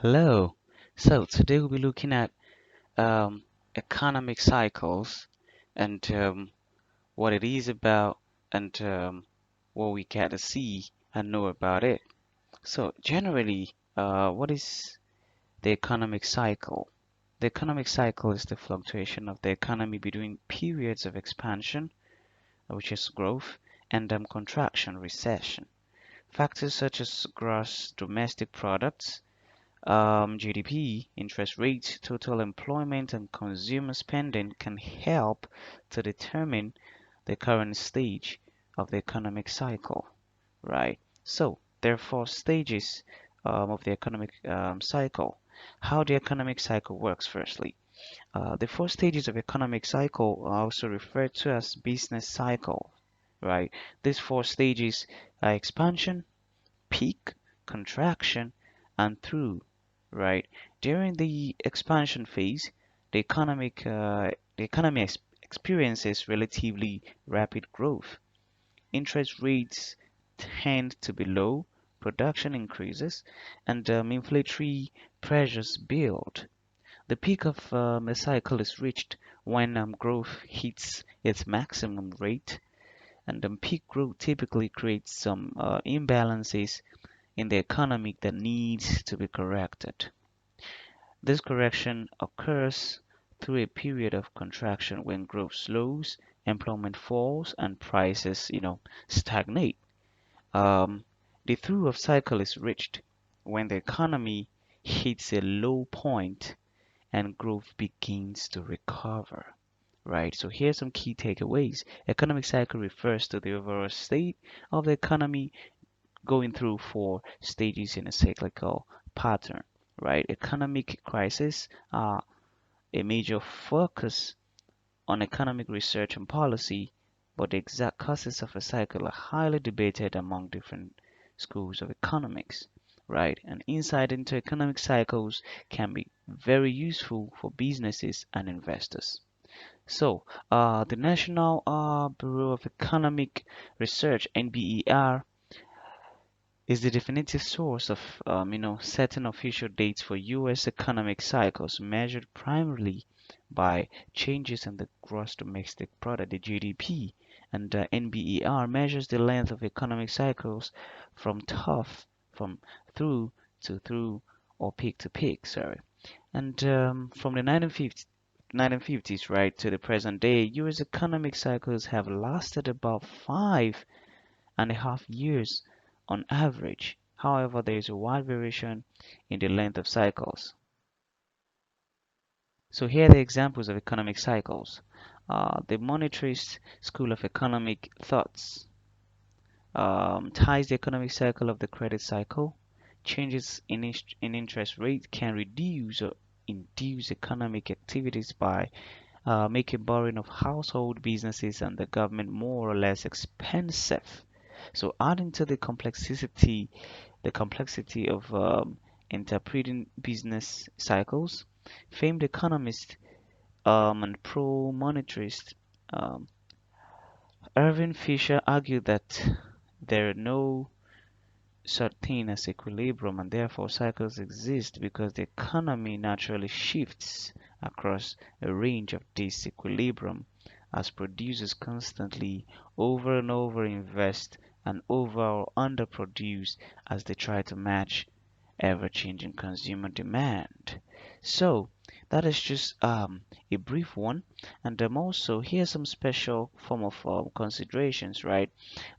Hello. So today we'll be looking at um, economic cycles and what it is about and what we get to see and know about it. So generally, what is the economic cycle? The economic cycle is the fluctuation of the economy between periods of expansion, which is growth, and contraction, recession. Factors such as gross domestic products, GDP, interest rates, total employment, and consumer spending can help to determine the current stage of the economic cycle, right? So there are four stages of the economic cycle. How the economic cycle works, firstly. The four stages of economic cycle are also referred to as business cycle, right? These four stages are expansion, peak, contraction, and through, right? During the expansion phase, the economy experiences relatively rapid growth. Interest rates tend to be low, production increases, and inflationary pressures build. The peak of a cycle is reached when growth hits its maximum rate, and peak growth typically creates some imbalances in the economy that needs to be corrected. This correction occurs through a period of contraction when growth slows, employment falls, and prices, stagnate. Um, the through of cycle is reached when the economy hits a low point and growth begins to recover. Right, so here's some key takeaways. Economic cycle refers to the overall state of the economy going through four stages in a cyclical pattern, right? Economic crises are a major focus on economic research and policy, but the exact causes of a cycle are highly debated among different schools of economics, right? And insight into economic cycles can be very useful for businesses and investors. So, the National Bureau of Economic Research (NBER) is the definitive source of setting official dates for U.S. economic cycles measured primarily by changes in the gross domestic product, the GDP, and NBER measures the length of economic cycles from from through to through or peak to peak, sorry. And from the 1950s right to the present day, U.S. economic cycles have lasted about 5.5 years on average. However, there is a wide variation in the length of cycles. So here are the examples of economic cycles. The monetarist school of economic thoughts ties the economic cycle of the credit cycle. Changes in interest rate can reduce or induce economic activities by making borrowing of household businesses and the government more or less expensive. So adding to the complexity of interpreting business cycles, famed economist and pro-monetarist um, Irving Fisher argued that there are no such thing as equilibrium and therefore cycles exist because the economy naturally shifts across a range of disequilibrium as producers constantly over and over invest and over or underproduce as they try to match ever-changing consumer demand. So that is just a brief one, and also here's some special form of considerations, right?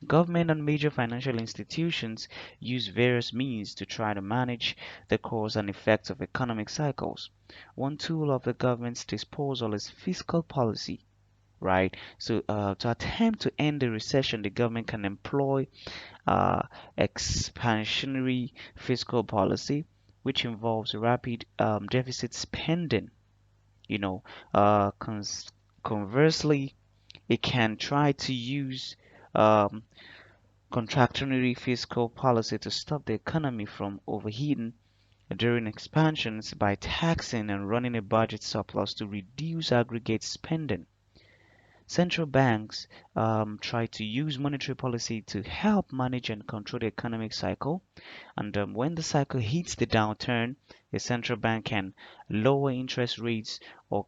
Government and major financial institutions use various means to try to manage the cause and effects of economic cycles. One tool of the government's disposal is fiscal policy, right? So, to attempt to end the recession, the government can employ uh, expansionary fiscal policy, which involves rapid deficit spending. You know, conversely, it can try to use um, contractionary fiscal policy to stop the economy from overheating during expansions by taxing and running a budget surplus to reduce aggregate spending. Central banks try to use monetary policy to help manage and control the economic cycle. And when the cycle hits the downturn, the central bank can lower interest rates or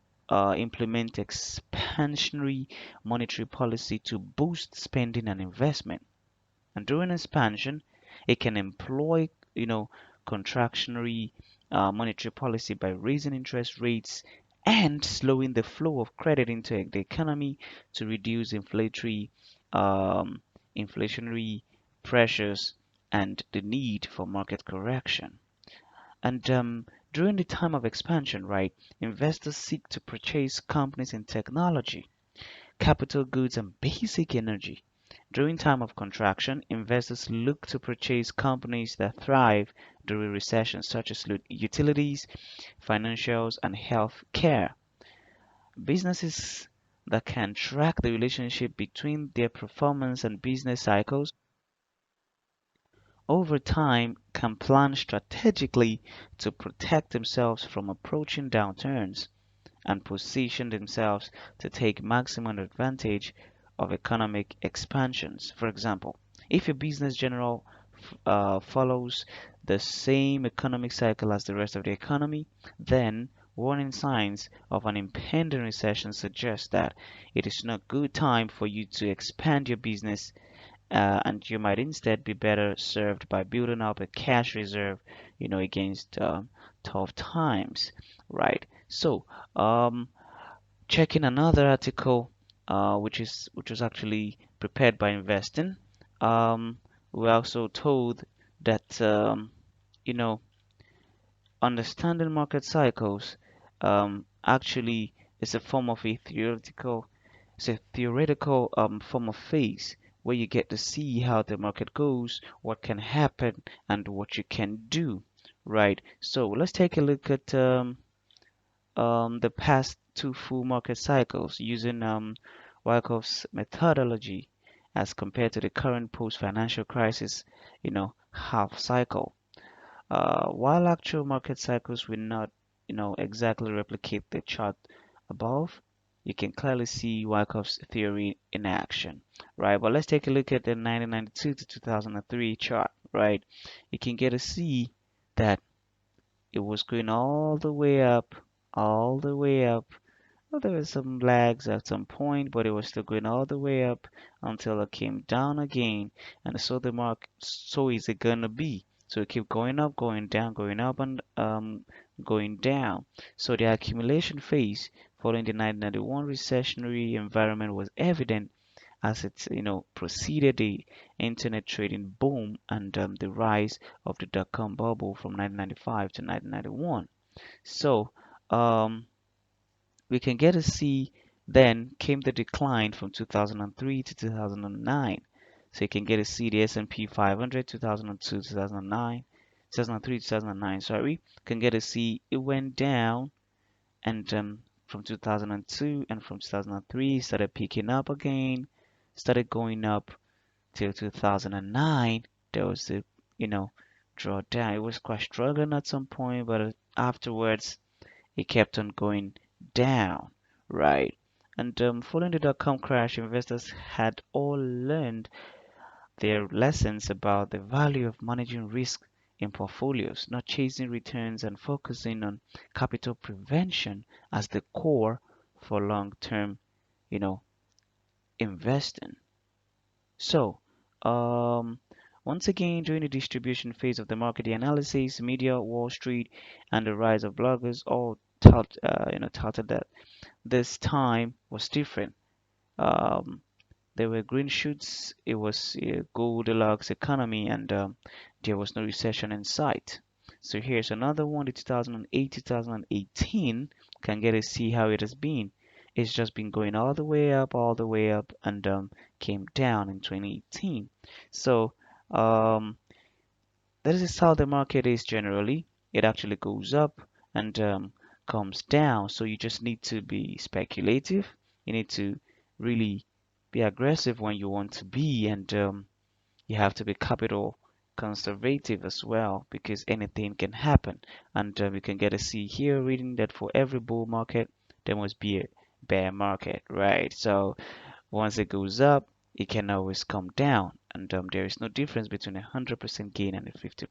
implement expansionary monetary policy to boost spending and investment. And during expansion, it can employ, contractionary monetary policy by raising interest rates and slowing the flow of credit into the economy to reduce um, inflationary pressures and the need for market correction. And during the time of expansion, right, investors seek to purchase companies in technology, capital goods, and basic energy. During time of contraction, investors look to purchase companies that thrive during recessions, such as utilities, financials, and health care. Businesses that can track the relationship between their performance and business cycles over time can plan strategically to protect themselves from approaching downturns and position themselves to take maximum advantage of economic expansions. For example, if your business general follows the same economic cycle as the rest of the economy, then warning signs of an impending recession suggest that it is not good time for you to expand your business, and you might instead be better served by building up a cash reserve, against tough times, right? So, checking another article, which was actually prepared by Investing, we're also told that you know understanding market cycles actually is a form of a theoretical it's a theoretical form of phase where you get to see how the market goes, what can happen, and what you can do, right? So let's take a look at the past two full market cycles using Wyckoff's methodology as compared to the current post-financial crisis, half cycle. While actual market cycles will not, exactly replicate the chart above, you can clearly see Wyckoff's theory in action, right? But let's take a look at the 1992 to 2003 chart, right? You can get to see that it was going all the way up. Well, there were some lags at some point, but it was still going all the way up until it came down again. And so the mark, so is it gonna be? So it keep going up, going down, going up, and going down. So the accumulation phase following the 1991 recessionary environment was evident as it preceded the internet trading boom and the rise of the dot-com bubble from 1995 to 1991. So we can get to see then came the decline from 2003 to 2009. So you can get to see the S&P 500 2002 2009 2003 2009, sorry, can get to see it went down, and from 2002 and from 2003 started picking up again, started going up till 2009. There was a drawdown. It was quite struggling at some point, but afterwards it kept on going down, right? And following the dot-com crash, investors had all learned their lessons about the value of managing risk in portfolios, not chasing returns and focusing on capital prevention as the core for long-term, you know, investing. So, um, once again, during the distribution phase of the market, the analysis, media, Wall Street, and the rise of bloggers all touted that this time was different. Um, there were green shoots. It was a Goldilocks economy, and there was no recession in sight. So here's another one. The 2008, 2018 can get to see how it has been. It's just been going all the way up, and came down in 2018. So um, that is how the market is generally. It actually goes up and comes down. So you just need to be speculative. You need to really be aggressive when you want to be, and you have to be capital conservative as well because anything can happen. And we can get to see here reading that for every bull market, there must be bear market, right? So once it goes up, it can always come down, and there is no difference between 100% gain and a 50%